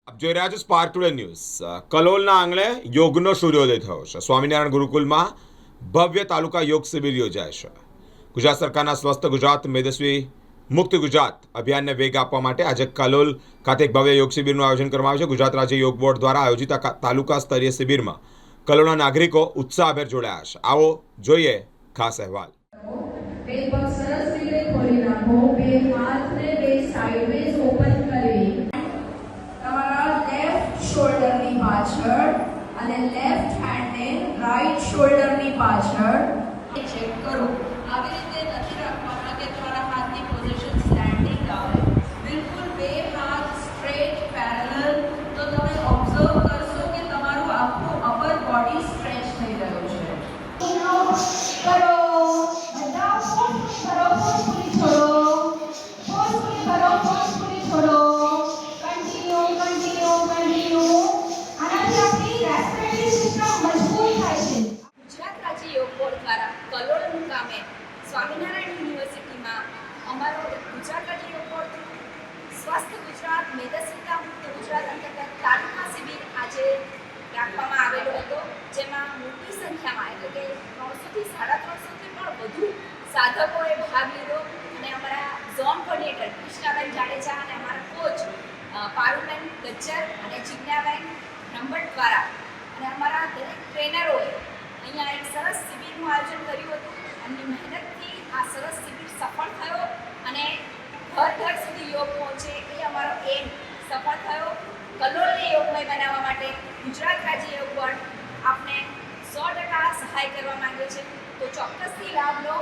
આપ જોઈ રહ્યા છો સ્પાર્ક ટુડે ન્યૂઝ। કલોલના આંગણે યોગનો સૂર્યોદય થયો છે। સ્વામિનારાયણ ગુરુકુલમાં ભવ્ય તાલુકા યોગ શિબિર યોજાય છે। ગુજરાત સરકારના સ્વસ્થ ગુજરાત મેદસ્વી મુક્ત ગુજરાત અભિયાનને વેગ આપવા માટે આજે કલોલ ખાતે એક ભવ્ય યોગ શિબિરનું આયોજન કરવામાં આવ્યું છે। ગુજરાત રાજ્ય યોગ બોર્ડ દ્વારા આયોજિત તાલુકા સ્તરીય શિબિરમાં કલોલના નાગરિકો ઉત્સાહભેર જોડાયા છે। આવો જોઈએ ખાસ અહેવાલ। શોલ્ડરની પાછળ અને લેફ્ટ હેન્ડને રાઈટ શોલ્ડરની પાછળ ચેક કરો। આવી રીતે નથી રાખવાના કે તમારા હાથની પોઝિશન સ્ટેન્ડિંગ આવે, બિલકુલ બે હાથ સ્ટ્રેટ પેરેલલ। તો તમે ઓબ્ઝર્વ કરશો કે તમારું આખું અપર બોડી સ્ટ્રેચ થઈ રહ્યું છે। કરો બધા ફોર્સફુલી છોડો, ફોર્સફુલી કરો, ફોર્સફુલી છોડો। ગુજરાત રાજ્ય યોગ બોર્ડ દ્વારા કલોલ મુકામે સ્વામિનારાયણ યુનિવર્સિટીમાં અમારો ગુજરાત રાજ્ય યોગ બોર્ડ સ્વસ્થ ગુજરાત મેદસ્વીતા મુક્ત ગુજરાત અંતર્ગત તાલુકા શિબિર આજે રાખવામાં આવેલો હતો, જેમાં મોટી સંખ્યામાં એટલે કે 300થી 350થી પણ વધુ સાધકોએ ભાગ લીધો અને અમારા ઝોન કોર્ડિનેટર કૃષ્ણાબેન જાડેજા અને અમારા કોચ પારુલબેન ગજ્જર અને જિજ્ઞાબેન બ્રહ્મભટ્ટ દ્વારા અને અમારા દરેક ટ્રેનરોએ અહીંયા એક સરસ શિબિરનું આયોજન કર્યું હતું। એમની મહેનતથી આ સરસ શિબિર સફળ થયો અને ઘર ઘર સુધી યોગ પહોંચે એ અમારો એમ સફળ થયો। કલોલને યોગમય બનાવવા માટે ગુજરાત રાજ્ય યોગ બોર્ડ આપને 100% સહાય કરવા માંગે છે, તો ચોક્કસથી લાભ લો।